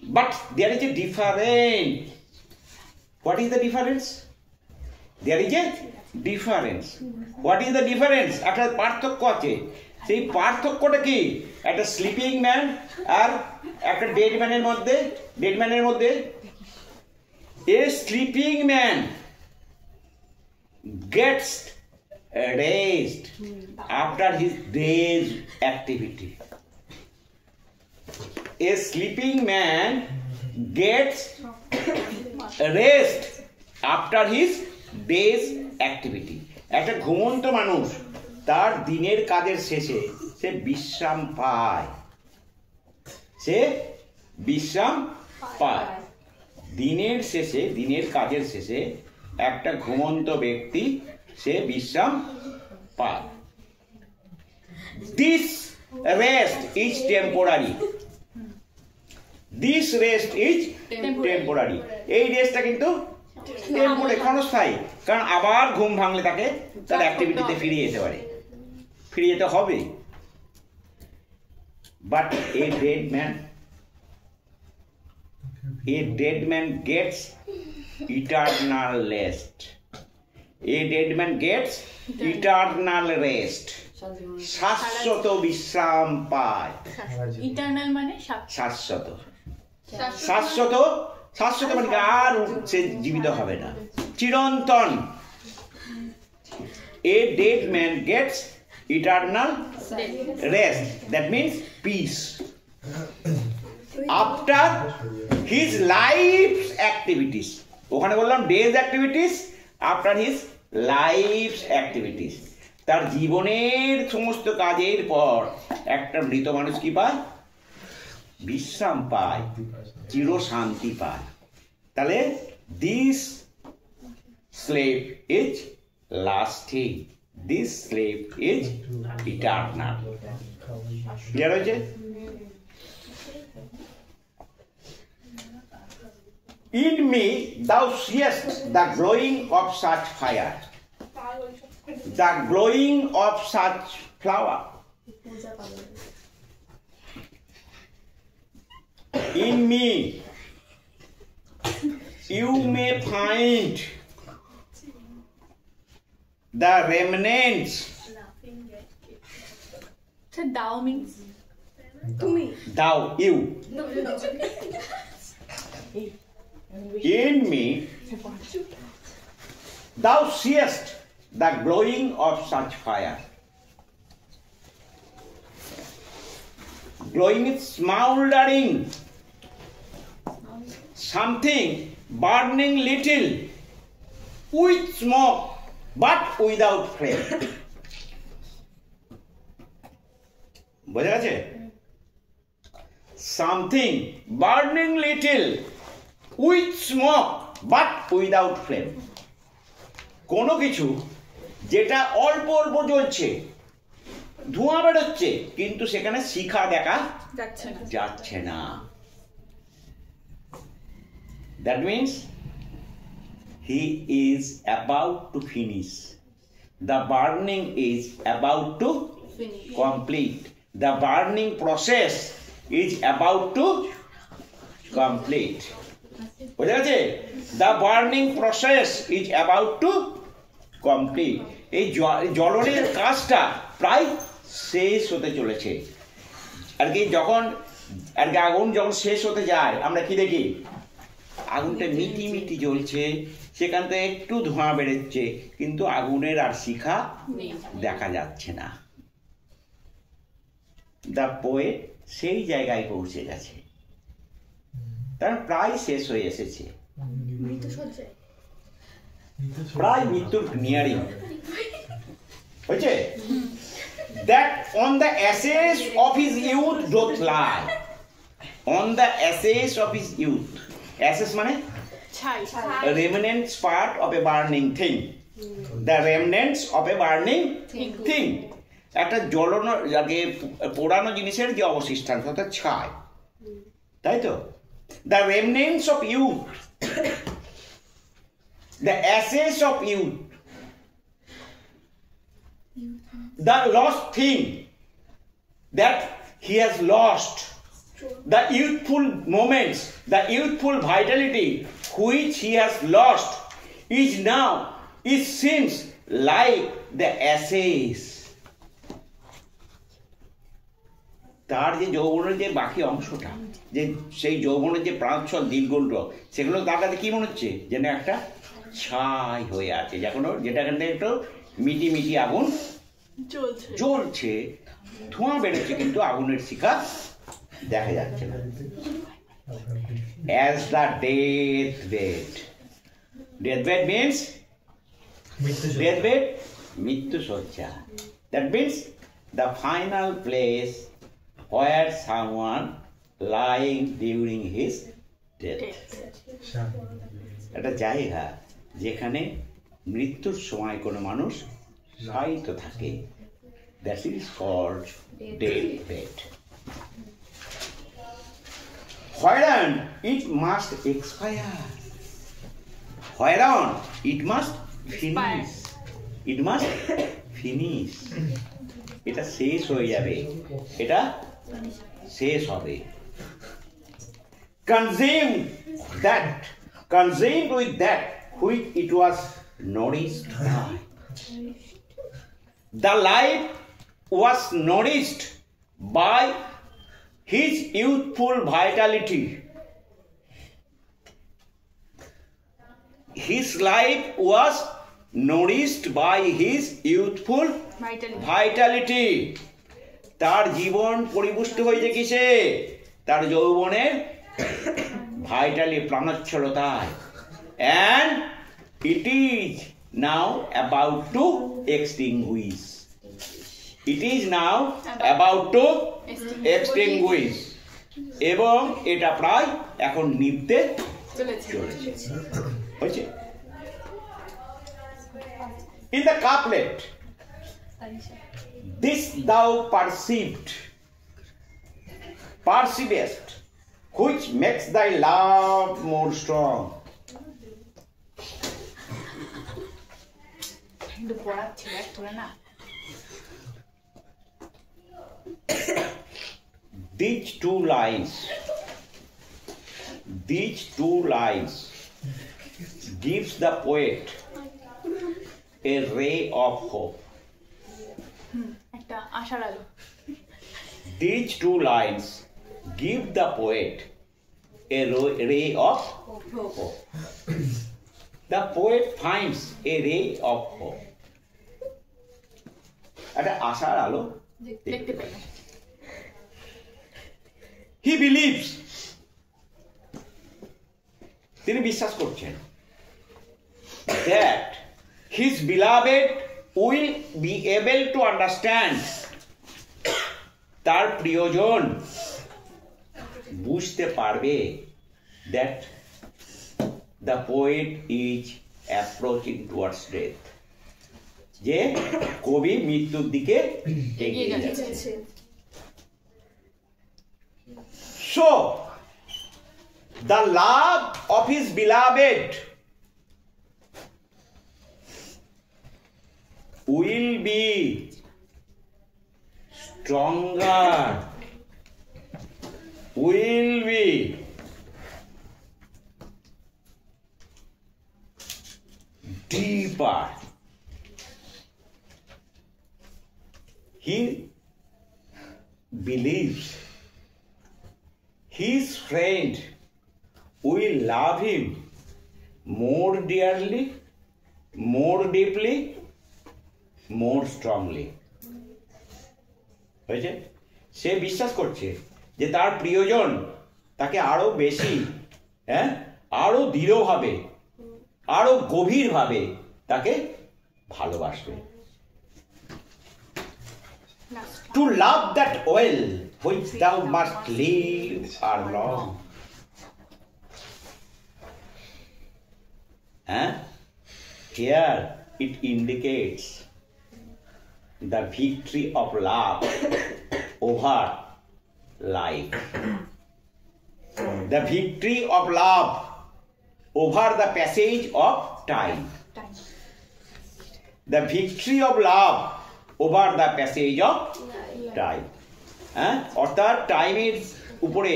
But there is a difference. What is the difference? There is a difference. What is the difference? একটা পার্থক্য আছে। সেই পার্থক্যটা কি? একটা স্লিপিং ম্যান আর একটা ডেড ম্যানের মধ্যে a sleeping man gets rest after his day's activity. A sleeping man gets rest after his day's activity. একটা ঘুমন্ত মানুষ তার দিনের কাজের শেষে সে বিশ্রাম পায়। দিনের কাজের শেষে একটা ঘুমন্ত ব্যক্তি সে বিশ্রাম পায়। This rest is temporary. এই রেস্টটা কিন্তু টেম্পোরারি, ক্ষণস্থায়ী। কারণ আবার ঘুম ভাঙলে তাকে তার অ্যাক্টিভিটিতে ফিরে যেতে হবে। But a dead man gets eternal rest. শাশ্বত বিশ্রাম পায়। ইটারনাল মানে শাশ্বত মানে আর সে জীবিত হবে না, চিরন্তন। A dead man gets eternal rest. That means peace. After his life's activities. ওখানে বললাম days activities, after his life's activities. তার জীবনের সমস্ত কাজের পর একটা মৃত মানুষ কি পায়? বিশ্রাম পায়, চিরশান্তি পায়। তাহলে this sleep is lasting, this sleep is eternal. Clear হয়েছে? In me thou seest the glowing of such fire, the glowing of such flower. In me you may find the remnants. So thou means Thou, you. In me thou seest the glowing of such fire. Glowing is smoldering, something burning little with smoke but without flame. বোঝা গেছে? Something burning little with smoke but without flame. কোনো কিছু যেটা অল্প অল্প জ্বলছে, ধোঁয়া বেরোচ্ছে, কিন্তু সেখানে শিখা দেখা যাচ্ছে না। That means he is about to finish. The burning is about to complete. The burning process is about to complete. বোঝা গেছে? The burning process is about to complete. এই জ্বলনের কাজটা প্রায় শেষ হতে চলেছে। আর কি আগুন যখন শেষ হতে যায় আমরা কি দেখি? আগুনটা মিটি জ্বলছে, সেখান থেকে একটু ধোঁয়া বেরোচ্ছে, কিন্তু আগুনের আর শিখা দেখা যাচ্ছে না। দা পোয়েট সেই জায়গায় পৌঁছে গেছে, তার প্রায় শেষ হয়ে এসেছে, প্রায় মৃত্যুর নিয়ারিং হয়েছে। That on the ashes of his youth doth lie. On the ashes of his youth. Ashes মানে remnants part of a burning thing. The remnants of a burning thing. একটা জ্বলানো পোড়ানো জিনিসের যে অবশিষ্টাংশ, অর্থাৎ ছাই, তাই তো? The remnants of youth, the ashes of youth, the lost thing that he has lost, The youthful moments, the youthful vitality which he has lost it seems like the ashes. তার যে যৌবনের যে বাকি অংশটা, যে সেই যৌবনের যে প্রাণোচ্ছল দিনগুলো, সেগুলো তার কাছে কি মনে হচ্ছে যেন একটা ছাই হয়ে আছে, যেটা এখান থেকে একটু মিটি মিটি আগুন জ্বলছে, ধোঁয়া বেরোচ্ছে কিন্তু আগুনের শিখা দেখা যাচ্ছে না। As the deathbed means deathbed, মৃত্যু শয্যা, that means the final place where someone lying during his death. একটা জায়গা যেখানে মৃত্যুর সময় কোনো মানুষ শায়িত থাকে, that is called deathbed. Whereon it must expire, whereon it must finish, it must finish. এটা শেষ হয়ে যাবে, এটা শেষ হবে। Consumed with that which it was nourished by. The life was nourished by his youthful vitality. His life was nourished by his youthful vitality. তার জীবন পরিপুষ্ট হয়েছে কিসে? তার যৌবনের প্রাণোচ্ছলতায়। And it is now about to extinguish. It is now about to extinguish. এবং এটা প্রায় এখন নিভতে চলেছে। হয়েছে? In the couplet, this thou perceivest, which makes thy love more strong. These two lines gives the poet a ray of hope. These two lines give the poet a ray of hope. The poet finds a ray of hope. একটা আশার আলো দেখতে পাই। He believes, তিনি বিশ্বাস করছেন, that his beloved will be able to understand, তার প্রিয়জন বুঝতে পারবে, that the poet is approaching towards death, যে কবি মৃত্যুর দিকে এগিয়ে যাচ্ছে। So the love of his beloved will be stronger, will be deeper. He believes his friend will love him more dearly, more deeply, more strongly. হয়েছে? সে বিশ্বাস করছে যে তার প্রিয়জন তাকে আরো বেশি, আরো দৃঢ়ভাবে, আরো গভীরভাবে তাকে ভালোবাসবে। To love that well which thou must live along. Here it indicates the victory of love over life. The victory of love over the passage of time. The victory of love over the passage of time. অর্থাৎ টাইমের উপরে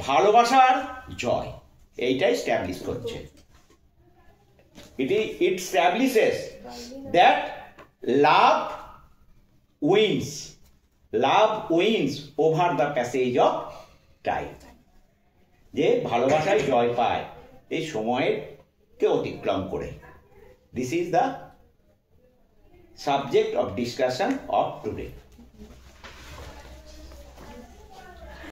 ভালোবাসার জয় এইটাই establish করছে। It establishes that love wins over the passage of time. যে ভালোবাসায় জয় পায় এই সময়কে অতিক্রম করে। This is the subject of discussion of today.